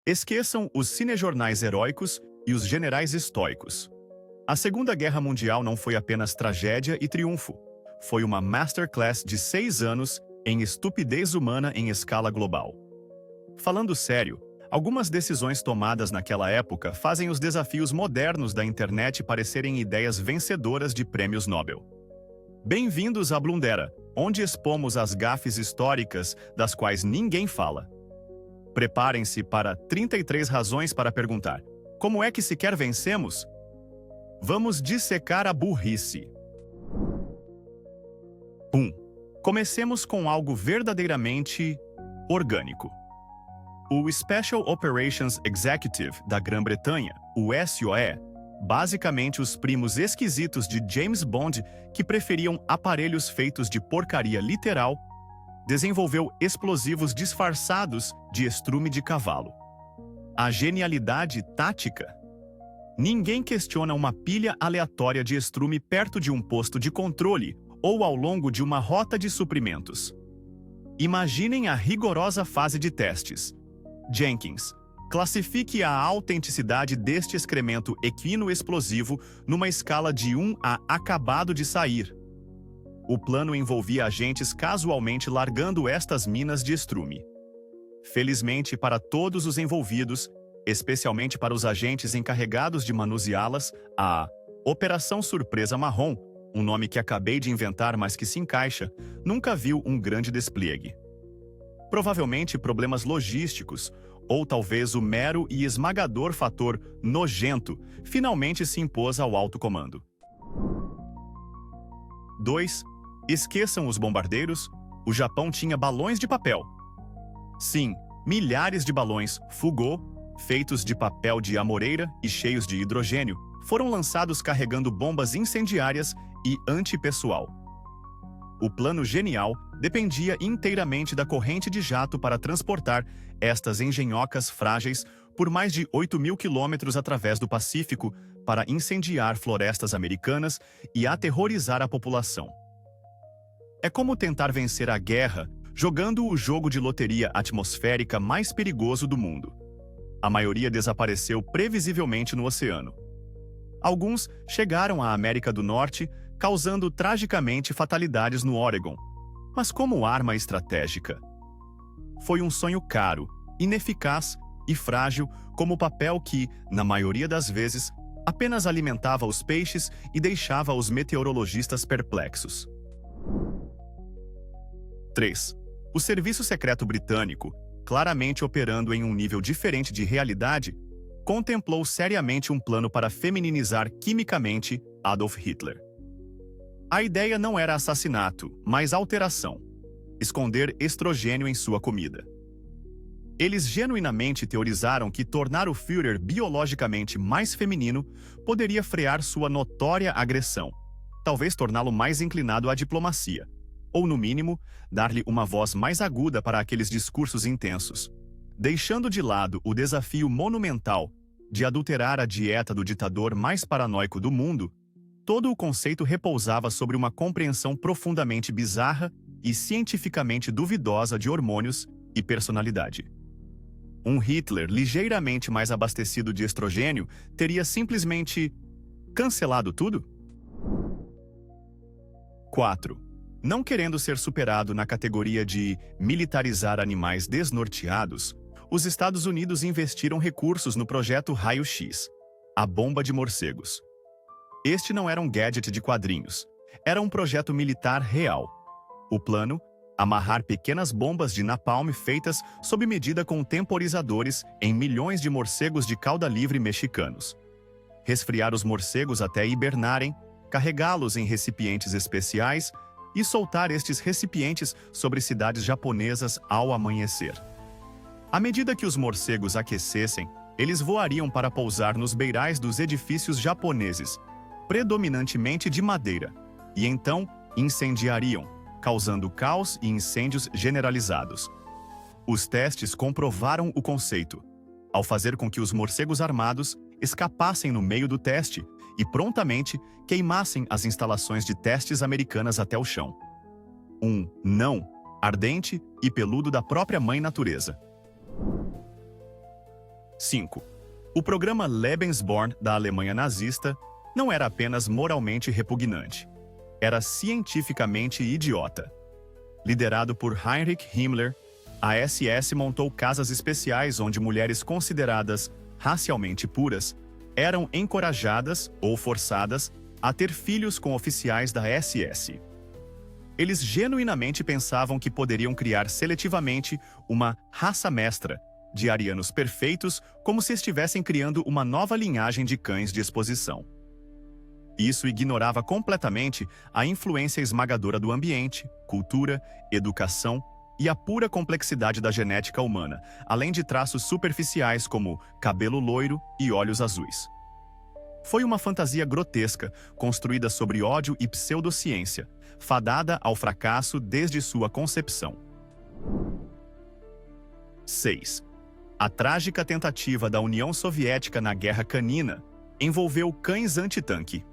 Esqueçam os cinejornais heróicos e os generais estoicos. A Segunda Guerra Mundial não foi apenas tragédia e triunfo. Foi uma masterclass de 6 anos em estupidez humana em escala global. Falando sério, algumas decisões tomadas naquela época fazem os desafios modernos da internet parecerem ideias vencedoras de prêmios Nobel. Bem-vindos à Blundera, onde expomos as gafes históricas das quais ninguém fala. Preparem-se para 33 razões para perguntar: como é que sequer vencemos? Vamos dissecar a burrice. 1. Comecemos com algo verdadeiramente orgânico. O Special Operations Executive da Grã-Bretanha, o SOE, basicamente os primos esquisitos de James Bond que preferiam aparelhos feitos de porcaria literal, desenvolveu explosivos disfarçados de estrume de cavalo. A genialidade tática? Ninguém questiona uma pilha aleatória de estrume perto de um posto de controle ou ao longo de uma rota de suprimentos. Imaginem a rigorosa fase de testes. Jenkins, classifique a autenticidade deste excremento equino explosivo numa escala de 1 a acabado de sair. O plano envolvia agentes casualmente largando estas minas de estrume. Felizmente para todos os envolvidos, especialmente para os agentes encarregados de manuseá-las, a Operação Surpresa Marrom, um nome que acabei de inventar mas que se encaixa, nunca viu um grande despliegue. Provavelmente problemas logísticos, ou talvez o mero e esmagador fator nojento, finalmente se impôs ao alto comando. 2. Esqueçam os bombardeiros, o Japão tinha balões de papel. Sim, milhares de balões Fugô, feitos de papel de amoreira e cheios de hidrogênio, foram lançados carregando bombas incendiárias e antipessoal. O plano genial dependia inteiramente da corrente de jato para transportar estas engenhocas frágeis por mais de 8.000 quilômetros através do Pacífico para incendiar florestas americanas e aterrorizar a população. É como tentar vencer a guerra jogando o jogo de loteria atmosférica mais perigoso do mundo. A maioria desapareceu previsivelmente no oceano. Alguns chegaram à América do Norte, causando tragicamente fatalidades no Oregon, mas como arma estratégica. Foi um sonho caro, ineficaz e frágil como o papel que, na maioria das vezes, apenas alimentava os peixes e deixava os meteorologistas perplexos. 3. O Serviço Secreto Britânico, claramente operando em um nível diferente de realidade, contemplou seriamente um plano para femininizar quimicamente Adolf Hitler. A ideia não era assassinato, mas alteração. Esconder estrogênio em sua comida. Eles genuinamente teorizaram que tornar o Führer biologicamente mais feminino poderia frear sua notória agressão, talvez torná-lo mais inclinado à diplomacia, ou, no mínimo, dar-lhe uma voz mais aguda para aqueles discursos intensos. Deixando de lado o desafio monumental de adulterar a dieta do ditador mais paranoico do mundo, todo o conceito repousava sobre uma compreensão profundamente bizarra e cientificamente duvidosa de hormônios e personalidade. Um Hitler ligeiramente mais abastecido de estrogênio teria simplesmente cancelado tudo? 4. Não querendo ser superado na categoria de militarizar animais desnorteados, os Estados Unidos investiram recursos no projeto Raio-X, a bomba de morcegos. Este não era um gadget de quadrinhos, era um projeto militar real. O plano? Amarrar pequenas bombas de napalm feitas sob medida com temporizadores em milhões de morcegos de cauda livre mexicanos. Resfriar os morcegos até hibernarem, carregá-los em recipientes especiais e soltar estes recipientes sobre cidades japonesas ao amanhecer. À medida que os morcegos aquecessem, eles voariam para pousar nos beirais dos edifícios japoneses, predominantemente de madeira, e então incendiariam, causando caos e incêndios generalizados. Os testes comprovaram o conceito, ao fazer com que os morcegos armados escapassem no meio do teste e prontamente queimassem as instalações de testes americanas até o chão. Um não ardente e peludo da própria mãe natureza. 5. O programa Lebensborn da Alemanha nazista não era apenas moralmente repugnante. Era cientificamente idiota. Liderado por Heinrich Himmler, a SS montou casas especiais onde mulheres consideradas racialmente puras eram encorajadas ou forçadas a ter filhos com oficiais da SS. Eles genuinamente pensavam que poderiam criar seletivamente uma raça mestra de arianos perfeitos, como se estivessem criando uma nova linhagem de cães de exposição. Isso ignorava completamente a influência esmagadora do ambiente, cultura, educação e a pura complexidade da genética humana, além de traços superficiais como cabelo loiro e olhos azuis. Foi uma fantasia grotesca, construída sobre ódio e pseudociência, fadada ao fracasso desde sua concepção. 6. A trágica tentativa da União Soviética na Guerra Canina envolveu cães antitanque.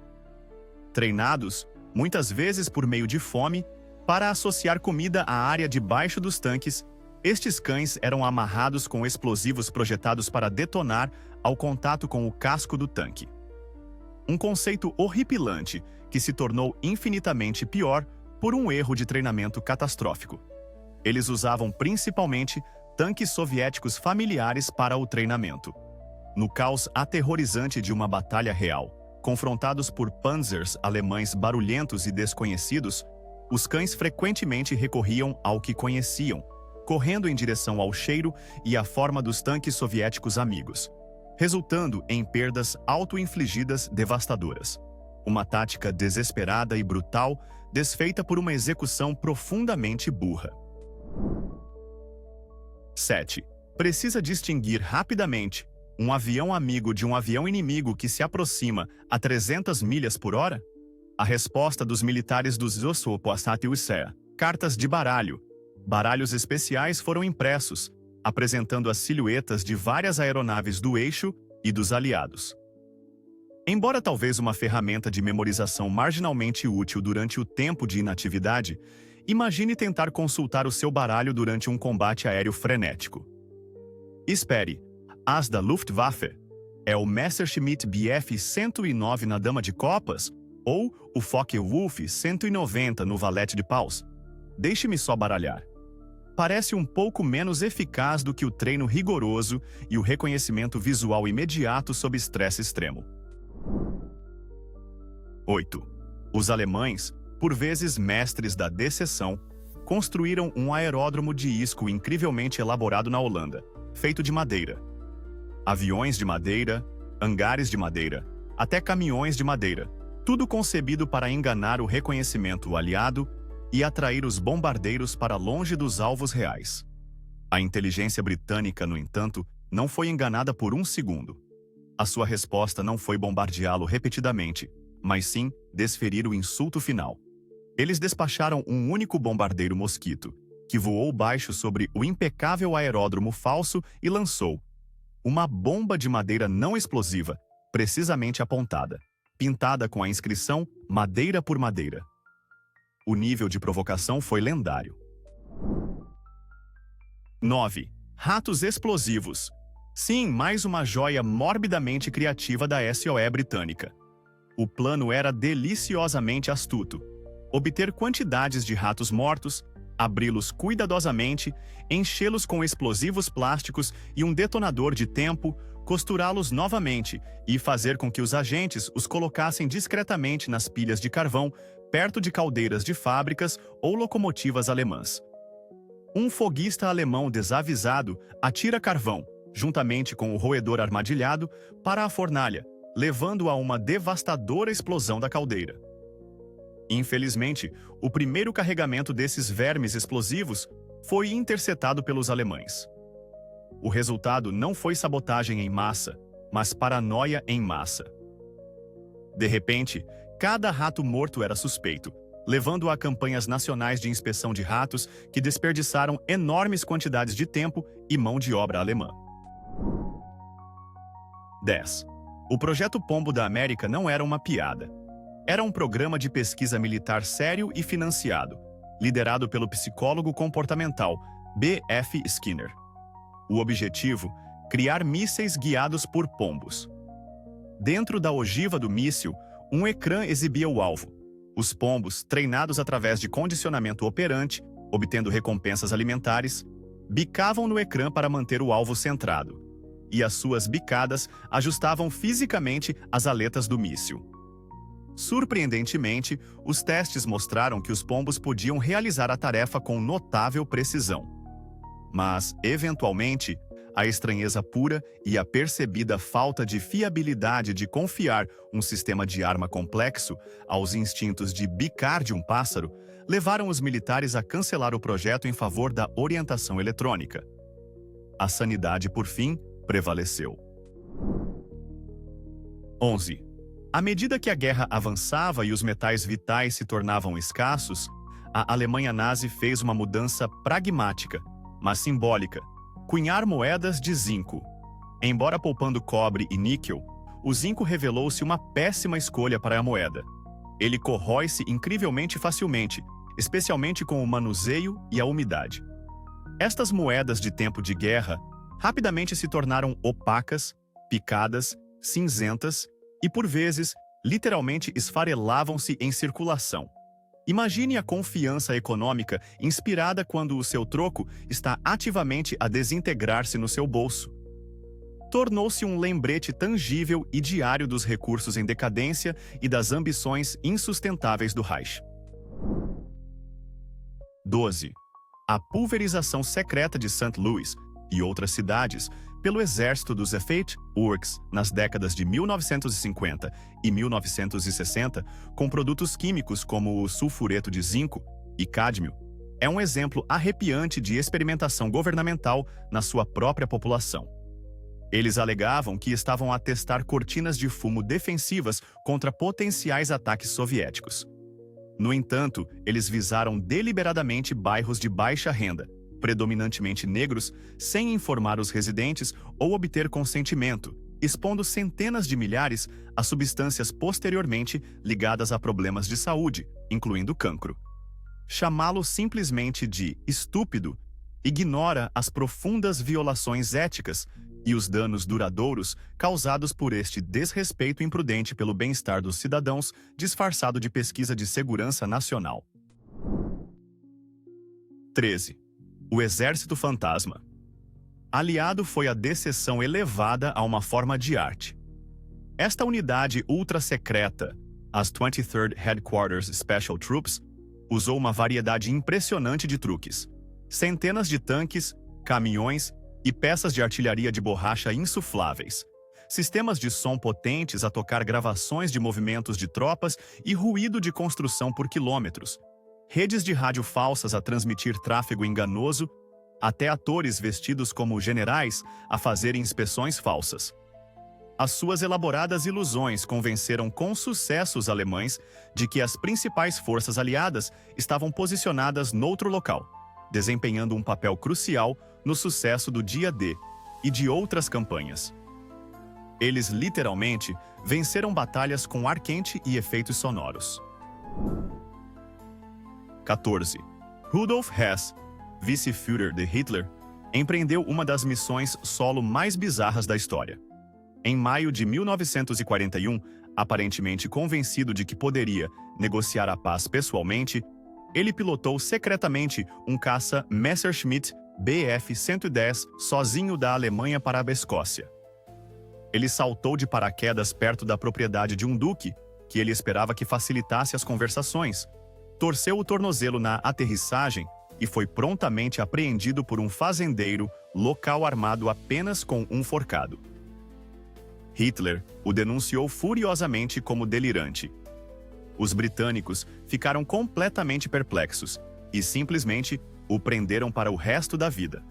Treinados, muitas vezes por meio de fome, para associar comida à área debaixo dos tanques, estes cães eram amarrados com explosivos projetados para detonar ao contato com o casco do tanque. Um conceito horripilante que se tornou infinitamente pior por um erro de treinamento catastrófico. Eles usavam principalmente tanques soviéticos familiares para o treinamento. No caos aterrorizante de uma batalha real, confrontados por panzers alemães barulhentos e desconhecidos, os cães frequentemente recorriam ao que conheciam, correndo em direção ao cheiro e à forma dos tanques soviéticos amigos, resultando em perdas auto-infligidas devastadoras. Uma tática desesperada e brutal, desfeita por uma execução profundamente burra. 7. Precisa distinguir rapidamente um avião amigo de um avião inimigo que se aproxima a 300 milhas por hora? A resposta dos militares dos Zsopoassatiusea, cartas de baralho. Baralhos especiais foram impressos, apresentando as silhuetas de várias aeronaves do eixo e dos aliados. Embora talvez uma ferramenta de memorização marginalmente útil durante o tempo de inatividade, imagine tentar consultar o seu baralho durante um combate aéreo frenético. Espere, as da Luftwaffe? É o Messerschmitt Bf 109 na Dama de Copas? Ou o Focke-Wulf 190 no Valete de Paus? Deixe-me só baralhar. Parece um pouco menos eficaz do que o treino rigoroso e o reconhecimento visual imediato sob estresse extremo. 8. Os alemães, por vezes mestres da decepção, construíram um aeródromo de isco incrivelmente elaborado na Holanda, feito de madeira. Aviões de madeira, hangares de madeira, até caminhões de madeira, tudo concebido para enganar o reconhecimento aliado e atrair os bombardeiros para longe dos alvos reais. A inteligência britânica, no entanto, não foi enganada por um segundo. A sua resposta não foi bombardeá-lo repetidamente, mas sim desferir o insulto final. Eles despacharam um único bombardeiro mosquito, que voou baixo sobre o impecável aeródromo falso e lançou uma bomba de madeira não explosiva, precisamente apontada, pintada com a inscrição Madeira por Madeira. O nível de provocação foi lendário. 9. Ratos explosivos. Sim, mais uma joia morbidamente criativa da SOE britânica. O plano era deliciosamente astuto. Obter quantidades de ratos mortos, abri-los cuidadosamente, enchê-los com explosivos plásticos e um detonador de tempo, costurá-los novamente e fazer com que os agentes os colocassem discretamente nas pilhas de carvão, perto de caldeiras de fábricas ou locomotivas alemãs. Um foguista alemão desavisado atira carvão, juntamente com o roedor armadilhado, para a fornalha, levando a uma devastadora explosão da caldeira. Infelizmente, o primeiro carregamento desses vermes explosivos foi interceptado pelos alemães. O resultado não foi sabotagem em massa, mas paranoia em massa. De repente, cada rato morto era suspeito, levando a campanhas nacionais de inspeção de ratos que desperdiçaram enormes quantidades de tempo e mão de obra alemã. 10. O Projeto Pombo da América não era uma piada. Era um programa de pesquisa militar sério e financiado, liderado pelo psicólogo comportamental B.F. Skinner. O objetivo criar mísseis guiados por pombos. Dentro da ogiva do míssil, um ecrã exibia o alvo. Os pombos, treinados através de condicionamento operante, obtendo recompensas alimentares, bicavam no ecrã para manter o alvo centrado, e as suas bicadas ajustavam fisicamente as aletas do míssil. Surpreendentemente, os testes mostraram que os pombos podiam realizar a tarefa com notável precisão. Mas, eventualmente, a estranheza pura e a percebida falta de fiabilidade de confiar um sistema de arma complexo aos instintos de bicar de um pássaro levaram os militares a cancelar o projeto em favor da orientação eletrônica. A sanidade, por fim, prevaleceu. 11. À medida que a guerra avançava e os metais vitais se tornavam escassos, a Alemanha nazi fez uma mudança pragmática, mas simbólica: cunhar moedas de zinco. Embora poupando cobre e níquel, o zinco revelou-se uma péssima escolha para a moeda. Ele corrói-se incrivelmente facilmente, especialmente com o manuseio e a umidade. Estas moedas de tempo de guerra rapidamente se tornaram opacas, picadas, cinzentas e, por vezes, literalmente esfarelavam-se em circulação. Imagine a confiança econômica inspirada quando o seu troco está ativamente a desintegrar-se no seu bolso. Tornou-se um lembrete tangível e diário dos recursos em decadência e das ambições insustentáveis do Reich. 12. A pulverização secreta de St. Louis e outras cidades pelo exército dos Effete Works nas décadas de 1950 e 1960, com produtos químicos como o sulfureto de zinco e cádmio, é um exemplo arrepiante de experimentação governamental na sua própria população. Eles alegavam que estavam a testar cortinas de fumo defensivas contra potenciais ataques soviéticos. No entanto, eles visaram deliberadamente bairros de baixa renda, predominantemente negros, sem informar os residentes ou obter consentimento, expondo centenas de milhares a substâncias posteriormente ligadas a problemas de saúde, incluindo cancro. Chamá-lo simplesmente de estúpido ignora as profundas violações éticas e os danos duradouros causados por este desrespeito imprudente pelo bem-estar dos cidadãos, disfarçado de pesquisa de segurança nacional. 13. O Exército Fantasma. Aliado foi a descensão elevada a uma forma de arte. Esta unidade ultra-secreta, as 23rd Headquarters Special Troops, usou uma variedade impressionante de truques. Centenas de tanques, caminhões e peças de artilharia de borracha insufláveis. Sistemas de som potentes a tocar gravações de movimentos de tropas e ruído de construção por quilômetros. Redes de rádio falsas a transmitir tráfego enganoso, até atores vestidos como generais a fazerem inspeções falsas. As suas elaboradas ilusões convenceram com sucesso os alemães de que as principais forças aliadas estavam posicionadas noutro local, desempenhando um papel crucial no sucesso do Dia D e de outras campanhas. Eles literalmente venceram batalhas com ar quente e efeitos sonoros. 14. Rudolf Hess, vice-Führer de Hitler, empreendeu uma das missões solo mais bizarras da história. Em maio de 1941, aparentemente convencido de que poderia negociar a paz pessoalmente, ele pilotou secretamente um caça Messerschmitt Bf-110 sozinho da Alemanha para a Escócia. Ele saltou de paraquedas perto da propriedade de um duque, que ele esperava que facilitasse as conversações, torceu o tornozelo na aterrissagem e foi prontamente apreendido por um fazendeiro local armado apenas com um forcado. Hitler o denunciou furiosamente como delirante. Os britânicos ficaram completamente perplexos e simplesmente o prenderam para o resto da vida.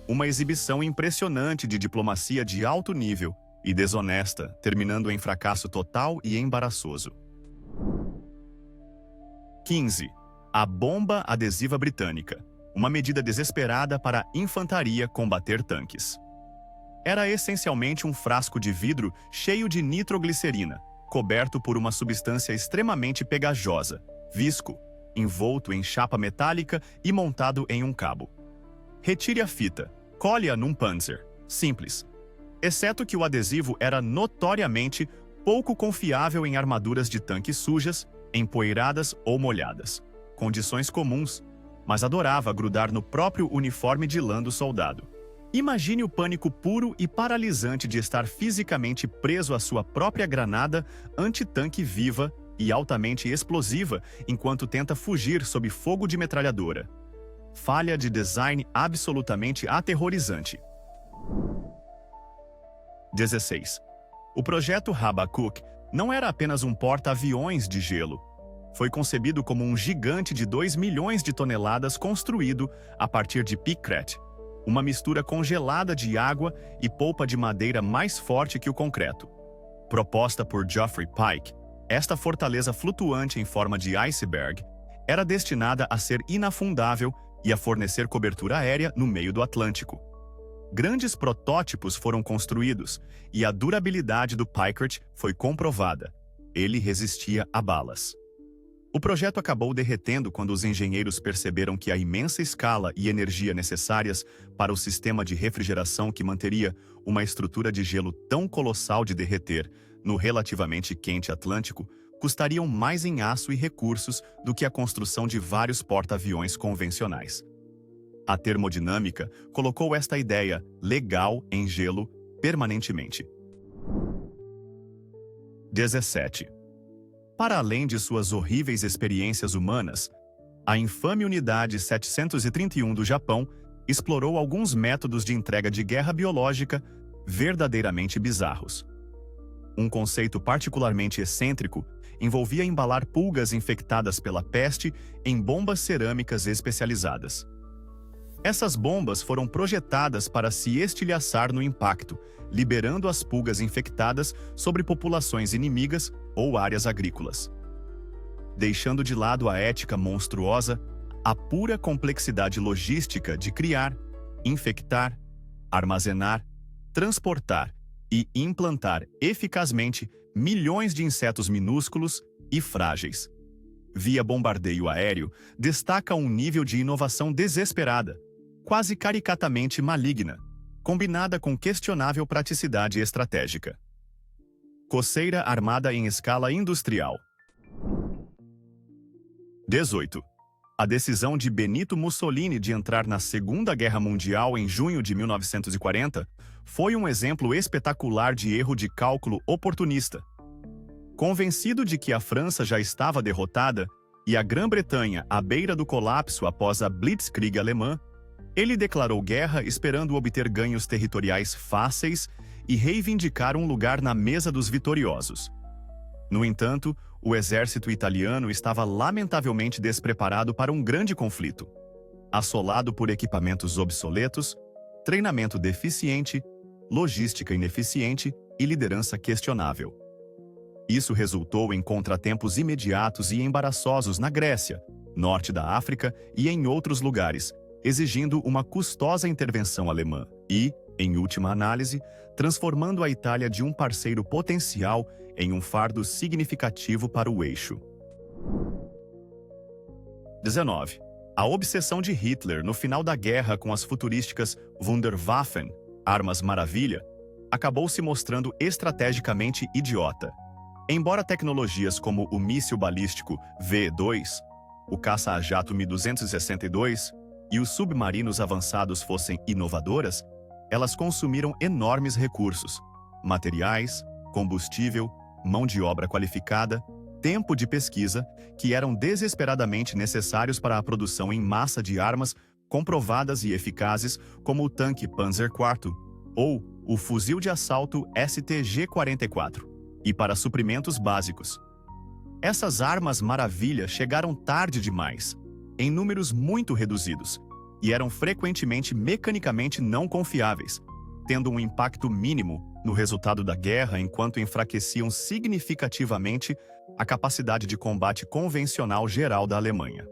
Uma exibição impressionante de diplomacia de alto nível e desonesta, terminando em fracasso total e embaraçoso. 15. A bomba adesiva britânica, uma medida desesperada para a infantaria combater tanques. Era essencialmente um frasco de vidro cheio de nitroglicerina, coberto por uma substância extremamente pegajosa, visco, envolto em chapa metálica e montado em um cabo. Retire a fita, cole-a num Panzer, Simples. Exceto que o adesivo era notoriamente pouco confiável em armaduras de tanque sujas, empoeiradas ou molhadas. Condições comuns, mas adorava grudar no próprio uniforme de lã do soldado. Imagine o pânico puro e paralisante de estar fisicamente preso à sua própria granada antitanque viva e altamente explosiva enquanto tenta fugir sob fogo de metralhadora. Falha de design absolutamente aterrorizante. 16. O projeto Habakkuk não era apenas um porta-aviões de gelo. Foi concebido como um gigante de 2 milhões de toneladas construído a partir de picrete, uma mistura congelada de água e polpa de madeira mais forte que o concreto. Proposta por Geoffrey Pike, esta fortaleza flutuante em forma de iceberg era destinada a ser inafundável e a fornecer cobertura aérea no meio do Atlântico. Grandes protótipos foram construídos e a durabilidade do Pickard foi comprovada. Ele resistia a balas. O projeto acabou derretendo quando os engenheiros perceberam que a imensa escala e energia necessárias para o sistema de refrigeração que manteria uma estrutura de gelo tão colossal de derreter no relativamente quente Atlântico custariam mais em aço e recursos do que a construção de vários porta-aviões convencionais. A termodinâmica colocou esta ideia legal em gelo permanentemente. 17. Para além de suas horríveis experiências humanas, a infame Unidade 731 do Japão explorou alguns métodos de entrega de guerra biológica verdadeiramente bizarros. Um conceito particularmente excêntrico envolvia embalar pulgas infectadas pela peste em bombas cerâmicas especializadas. Essas bombas foram projetadas para se estilhaçar no impacto, liberando as pulgas infectadas sobre populações inimigas ou áreas agrícolas. Deixando de lado a ética monstruosa, a pura complexidade logística de criar, infectar, armazenar, transportar e implantar eficazmente milhões de insetos minúsculos e frágeis. Via bombardeio aéreo, destaca um nível de inovação desesperada, quase caricatamente maligna, combinada com questionável praticidade estratégica. Coceira armada em escala industrial. 18. A decisão de Benito Mussolini de entrar na Segunda Guerra Mundial em junho de 1940 foi um exemplo espetacular de erro de cálculo oportunista. Convencido de que a França já estava derrotada e a Grã-Bretanha à beira do colapso após a Blitzkrieg alemã, ele declarou guerra esperando obter ganhos territoriais fáceis e reivindicar um lugar na mesa dos vitoriosos. No entanto, o exército italiano estava lamentavelmente despreparado para um grande conflito, assolado por equipamentos obsoletos, treinamento deficiente, logística ineficiente e liderança questionável. Isso resultou em contratempos imediatos e embaraçosos na Grécia, norte da África e em outros lugares, exigindo uma custosa intervenção alemã e, em última análise, transformando a Itália de um parceiro potencial em um fardo significativo para o eixo. 19. A obsessão de Hitler no final da guerra com as futurísticas Wunderwaffen, armas maravilha, acabou se mostrando estrategicamente idiota. Embora tecnologias como o míssil balístico V-2, o caça-jato Mi-262 e os submarinos avançados fossem inovadoras, elas consumiram enormes recursos, materiais, combustível, mão de obra qualificada, tempo de pesquisa, que eram desesperadamente necessários para a produção em massa de armas comprovadas e eficazes como o tanque Panzer IV ou o fuzil de assalto STG-44, e para suprimentos básicos. Essas armas maravilha chegaram tarde demais, em números muito reduzidos, e eram frequentemente mecanicamente não confiáveis, tendo um impacto mínimo no resultado da guerra enquanto enfraqueciam significativamente a capacidade de combate convencional geral da Alemanha.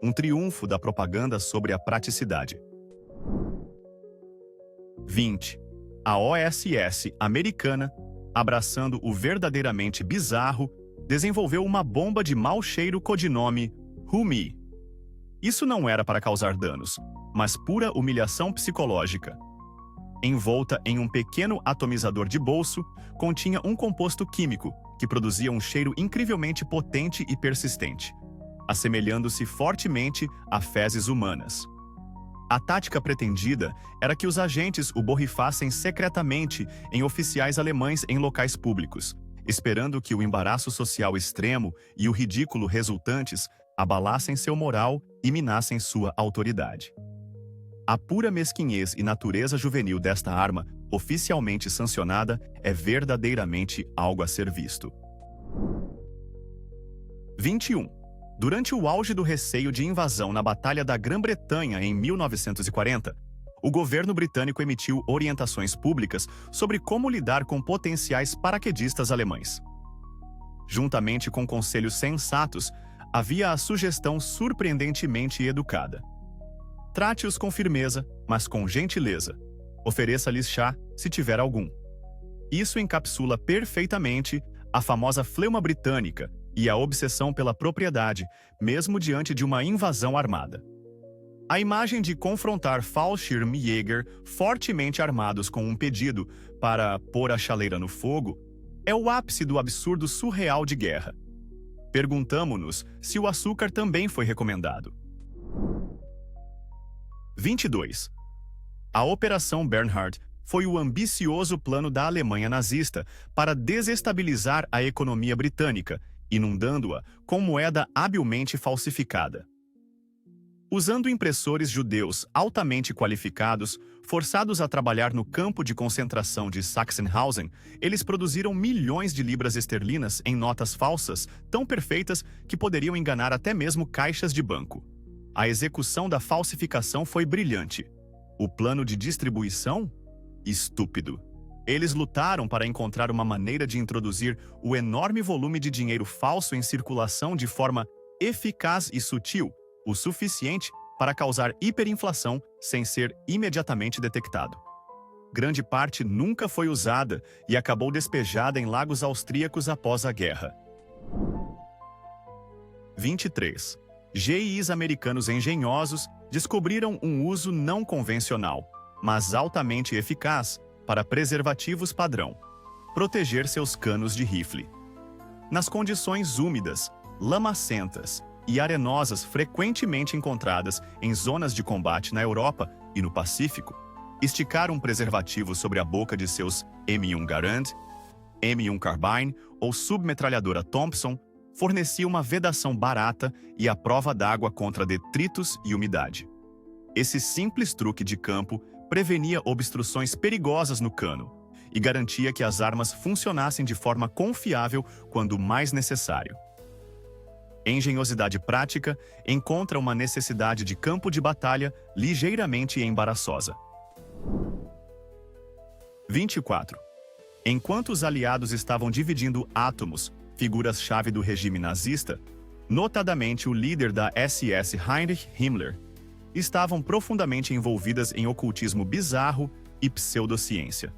Um triunfo da propaganda sobre a praticidade. 20. A OSS americana, abraçando o verdadeiramente bizarro, desenvolveu uma bomba de mau cheiro codinome Humi. Isso não era para causar danos, mas pura humilhação psicológica. envolta em um pequeno atomizador de bolso, continha um composto químico que produzia um cheiro incrivelmente potente e persistente, assemelhando-se fortemente a fezes humanas. A tática pretendida era que os agentes o borrifassem secretamente em oficiais alemães em locais públicos, esperando que o embaraço social extremo e o ridículo resultantes abalassem seu moral e minassem sua autoridade. A pura mesquinhez e natureza juvenil desta arma, oficialmente sancionada, é verdadeiramente algo a ser visto. 21. Durante o auge do receio de invasão na Batalha da Grã-Bretanha em 1940, o governo britânico emitiu orientações públicas sobre como lidar com potenciais paraquedistas alemães. Juntamente com conselhos sensatos, havia a sugestão surpreendentemente educada: trate-os com firmeza, mas com gentileza. Ofereça-lhes chá, se tiver algum. Isso encapsula perfeitamente a famosa fleuma britânica e a obsessão pela propriedade, mesmo diante de uma invasão armada. A imagem de confrontar Fallschirmjäger fortemente armados com um pedido para pôr a chaleira no fogo é o ápice do absurdo surreal de guerra. Perguntamo-nos se o açúcar também foi recomendado. 22. A Operação Bernhard foi o ambicioso plano da Alemanha nazista para desestabilizar a economia britânica, inundando-a com moeda habilmente falsificada. Usando impressores judeus altamente qualificados, forçados a trabalhar no campo de concentração de Sachsenhausen, eles produziram milhões de libras esterlinas em notas falsas, tão perfeitas que poderiam enganar até mesmo caixas de banco. A execução da falsificação foi brilhante. O plano de distribuição? Estúpido. Eles lutaram para encontrar uma maneira de introduzir o enorme volume de dinheiro falso em circulação de forma eficaz e sutil, o suficiente para causar hiperinflação sem ser imediatamente detectado. Grande parte nunca foi usada e acabou despejada em lagos austríacos após a guerra. 23. GIs americanos engenhosos descobriram um uso não convencional, mas altamente eficaz, para preservativos padrão: proteger seus canos de rifle. Nas condições úmidas, lamacentas e arenosas frequentemente encontradas em zonas de combate na Europa e no Pacífico, esticar um preservativo sobre a boca de seus M1 Garand, M1 Carbine ou submetralhadora Thompson fornecia uma vedação barata e a prova d'água contra detritos e umidade. Esse simples truque de campo prevenia obstruções perigosas no cano e garantia que as armas funcionassem de forma confiável quando mais necessário. Engenhosidade prática encontra uma necessidade de campo de batalha ligeiramente embaraçosa. 24. Enquanto os aliados estavam dividindo átomos, figuras-chave do regime nazista, notadamente o líder da SS Heinrich Himmler, estavam profundamente envolvidas em ocultismo bizarro e pseudociência.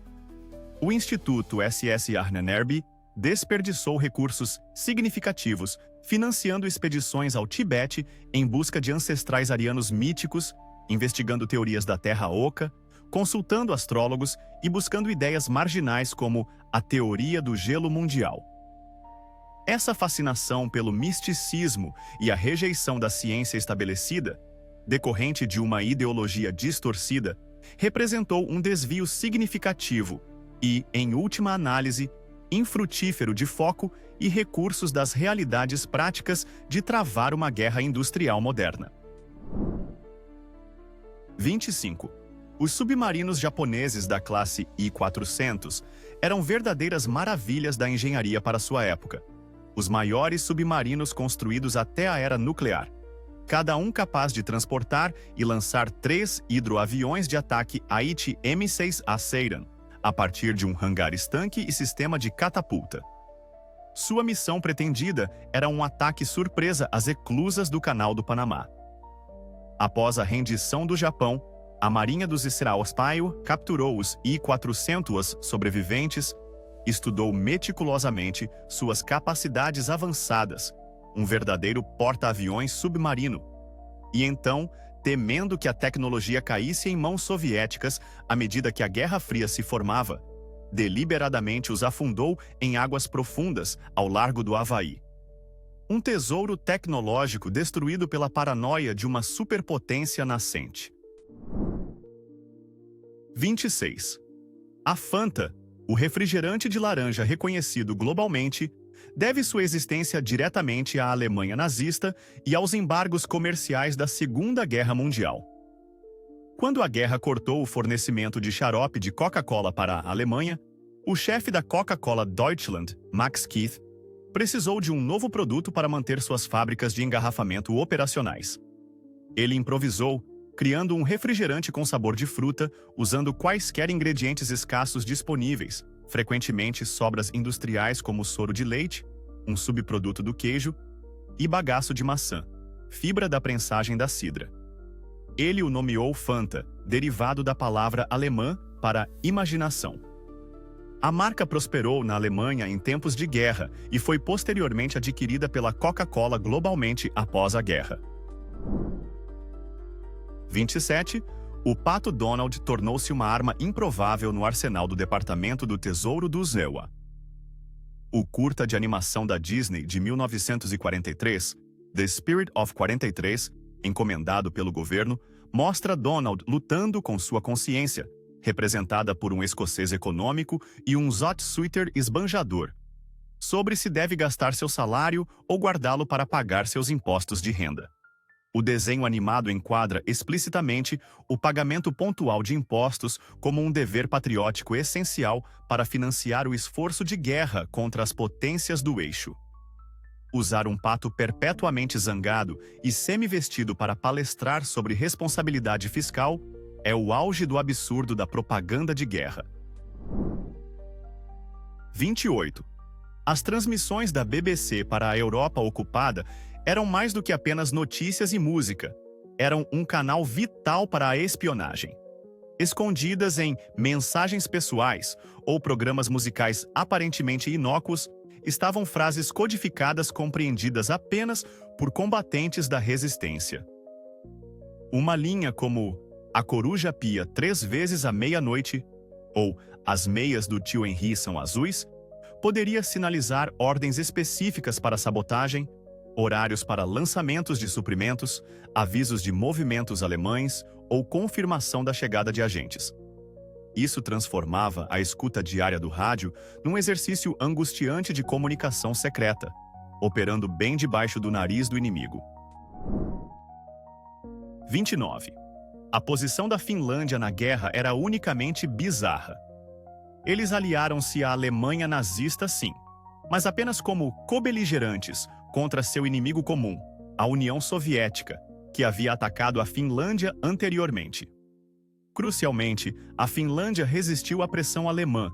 O Instituto SS Ahnenerbe desperdiçou recursos significativos financiando expedições ao Tibete em busca de ancestrais arianos míticos, investigando teorias da Terra Oca, consultando astrólogos e buscando ideias marginais como a teoria do gelo mundial. Essa fascinação pelo misticismo e a rejeição da ciência estabelecida, decorrente de uma ideologia distorcida, representou um desvio significativo e, em última análise, infrutífero de foco e recursos das realidades práticas de travar uma guerra industrial moderna. 25. Os submarinos japoneses da classe I-400 eram verdadeiras maravilhas da engenharia para sua época. Os maiores submarinos construídos até a era nuclear, cada um capaz de transportar e lançar 3 hidroaviões de ataque Aichi M6A Seiran, a partir de um hangar estanque e sistema de catapulta. Sua missão pretendida era um ataque surpresa às eclusas do Canal do Panamá. Após a rendição do Japão, a Marinha dos Israelspaiu capturou os I-400 sobreviventes, estudou meticulosamente suas capacidades avançadas, um verdadeiro porta-aviões submarino, e então temendo que a tecnologia caísse em mãos soviéticas à medida que a Guerra Fria se formava, deliberadamente os afundou em águas profundas ao largo do Havaí. Um tesouro tecnológico destruído pela paranoia de uma superpotência nascente. 26. A Fanta, o refrigerante de laranja reconhecido globalmente, deve sua existência diretamente à Alemanha nazista e aos embargos comerciais da Segunda Guerra Mundial. Quando a guerra cortou o fornecimento de xarope de Coca-Cola para a Alemanha, o chefe da Coca-Cola Deutschland, Max Keith, precisou de um novo produto para manter suas fábricas de engarrafamento operacionais. Ele improvisou, criando um refrigerante com sabor de fruta, usando quaisquer ingredientes escassos disponíveis, frequentemente sobras industriais como soro de leite, um subproduto do queijo, e bagaço de maçã, fibra da prensagem da cidra. Ele o nomeou Fanta, derivado da palavra alemã para imaginação. A marca prosperou na Alemanha em tempos de guerra e foi posteriormente adquirida pela Coca-Cola globalmente após a guerra. 27. O Pato Donald tornou-se uma arma improvável no arsenal do Departamento do Tesouro do ZEUA. O curta de animação da Disney de 1943, The Spirit of 43, encomendado pelo governo, mostra Donald lutando com sua consciência, representada por um escocês econômico e um Zoot-Suiter esbanjador, sobre se deve gastar seu salário ou guardá-lo para pagar seus impostos de renda. O desenho animado enquadra explicitamente o pagamento pontual de impostos como um dever patriótico essencial para financiar o esforço de guerra contra as potências do eixo. Usar um pato perpetuamente zangado e semi-vestido para palestrar sobre responsabilidade fiscal é o auge do absurdo da propaganda de guerra. 28. As transmissões da BBC para a Europa ocupada eram mais do que apenas notícias e música. Eram um canal vital para a espionagem. Escondidas em mensagens pessoais ou programas musicais aparentemente inócuos, estavam frases codificadas compreendidas apenas por combatentes da resistência. Uma linha como "A coruja pia 3 vezes à meia-noite" ou "As meias do tio Henri são azuis" poderia sinalizar ordens específicas para sabotagem, horários para lançamentos de suprimentos, avisos de movimentos alemães ou confirmação da chegada de agentes. Isso transformava a escuta diária do rádio num exercício angustiante de comunicação secreta, operando bem debaixo do nariz do inimigo. 29. A posição da Finlândia na guerra era unicamente bizarra. Eles aliaram-se à Alemanha nazista, sim, mas apenas como cobeligerantes contra seu inimigo comum, a União Soviética, que havia atacado a Finlândia anteriormente. Crucialmente, a Finlândia resistiu à pressão alemã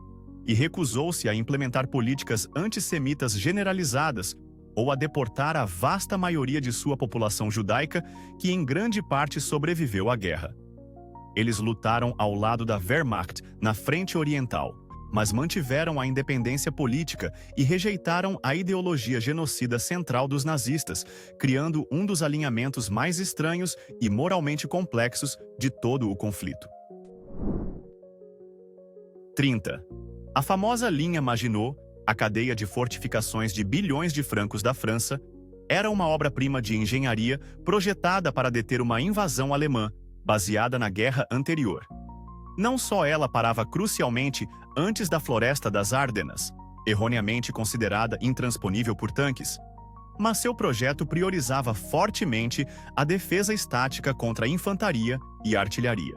e recusou-se a implementar políticas antissemitas generalizadas ou a deportar a vasta maioria de sua população judaica, que em grande parte sobreviveu à guerra. Eles lutaram ao lado da Wehrmacht na frente oriental, mas mantiveram a independência política e rejeitaram a ideologia genocida central dos nazistas, criando um dos alinhamentos mais estranhos e moralmente complexos de todo o conflito. 30. A famosa linha Maginot, a cadeia de fortificações de bilhões de francos da França, era uma obra-prima de engenharia projetada para deter uma invasão alemã, baseada na guerra anterior. Não só ela parava crucialmente antes da floresta das Ardenas, erroneamente considerada intransponível por tanques, mas seu projeto priorizava fortemente a defesa estática contra a infantaria e artilharia.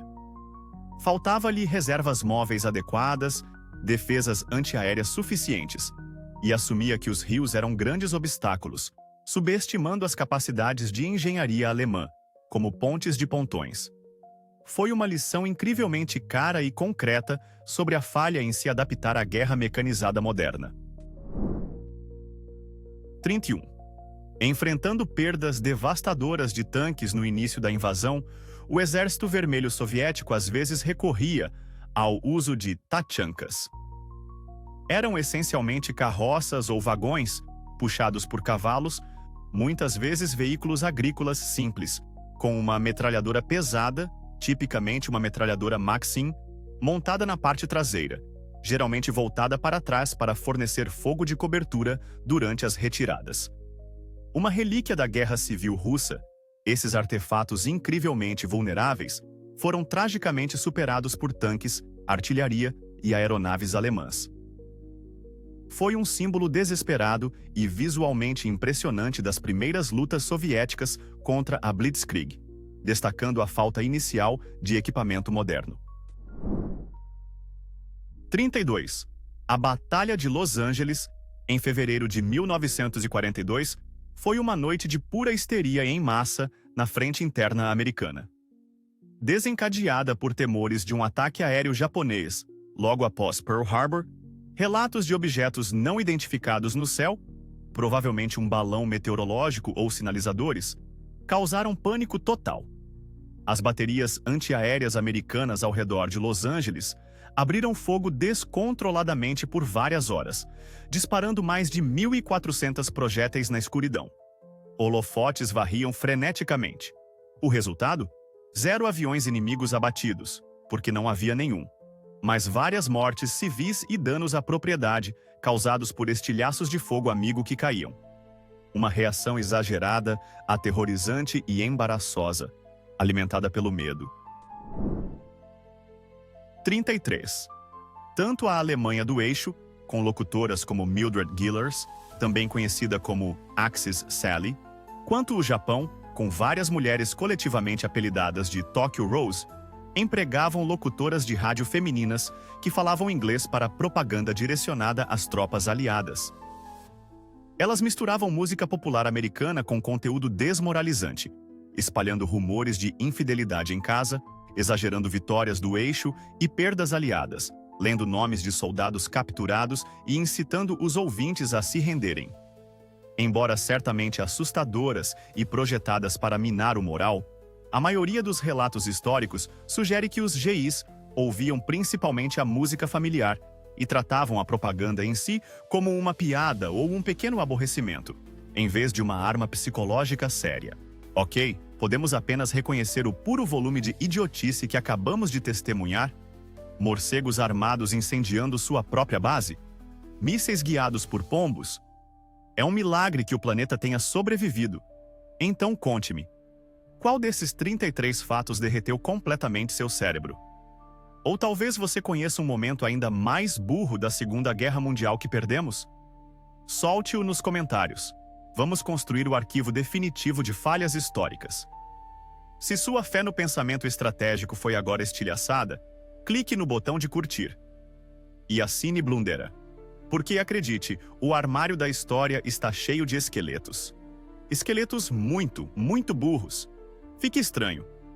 Faltava-lhe reservas móveis adequadas, defesas antiaéreas suficientes, e assumia que os rios eram grandes obstáculos, subestimando as capacidades de engenharia alemã, como pontes de pontões. Foi uma lição incrivelmente cara e concreta sobre a falha em se adaptar à guerra mecanizada moderna. 31. Enfrentando perdas devastadoras de tanques no início da invasão, o Exército Vermelho Soviético às vezes recorria ao uso de tachankas. Eram essencialmente carroças ou vagões, puxados por cavalos, muitas vezes veículos agrícolas simples, com uma metralhadora pesada, tipicamente uma metralhadora Maxim, montada na parte traseira, geralmente voltada para trás para fornecer fogo de cobertura durante as retiradas. Uma relíquia da Guerra Civil Russa, esses artefatos incrivelmente vulneráveis foram tragicamente superados por tanques, artilharia e aeronaves alemãs. Foi um símbolo desesperado e visualmente impressionante das primeiras lutas soviéticas contra a Blitzkrieg, destacando a falta inicial de equipamento moderno. 32. A Batalha de Los Angeles, em fevereiro de 1942, foi uma noite de pura histeria em massa na frente interna americana. Desencadeada por temores de um ataque aéreo japonês logo após Pearl Harbor, relatos de objetos não identificados no céu, provavelmente um balão meteorológico ou sinalizadores, causaram pânico total. As baterias antiaéreas americanas ao redor de Los Angeles abriram fogo descontroladamente por várias horas, disparando mais de 1.400 projéteis na escuridão. Holofotes varriam freneticamente. O resultado? 0 aviões inimigos abatidos, porque não havia nenhum, mas várias mortes civis e danos à propriedade causados por estilhaços de fogo amigo que caíam. Uma reação exagerada, aterrorizante e embaraçosa, alimentada pelo medo. 33. Tanto a Alemanha do Eixo, com locutoras como Mildred Gillers, também conhecida como Axis Sally, quanto o Japão, com várias mulheres coletivamente apelidadas de Tokyo Rose, empregavam locutoras de rádio femininas que falavam inglês para propaganda direcionada às tropas aliadas. Elas misturavam música popular americana com conteúdo desmoralizante, espalhando rumores de infidelidade em casa, exagerando vitórias do eixo e perdas aliadas, lendo nomes de soldados capturados e incitando os ouvintes a se renderem. Embora certamente assustadoras e projetadas para minar o moral, a maioria dos relatos históricos sugere que os GIs ouviam principalmente a música familiar e tratavam a propaganda em si como uma piada ou um pequeno aborrecimento, em vez de uma arma psicológica séria. Ok, podemos apenas reconhecer o puro volume de idiotice que acabamos de testemunhar? Morcegos armados incendiando sua própria base? Mísseis guiados por pombos? É um milagre que o planeta tenha sobrevivido. Então conte-me, qual desses 33 fatos derreteu completamente seu cérebro? Ou talvez você conheça um momento ainda mais burro da Segunda Guerra Mundial que perdemos? Solte-o nos comentários. Vamos construir o arquivo definitivo de falhas históricas. Se sua fé no pensamento estratégico foi agora estilhaçada, clique no botão de curtir. E assine Blundera. Porque, acredite, o armário da história está cheio de esqueletos. Esqueletos muito, muito burros. Fique estranho,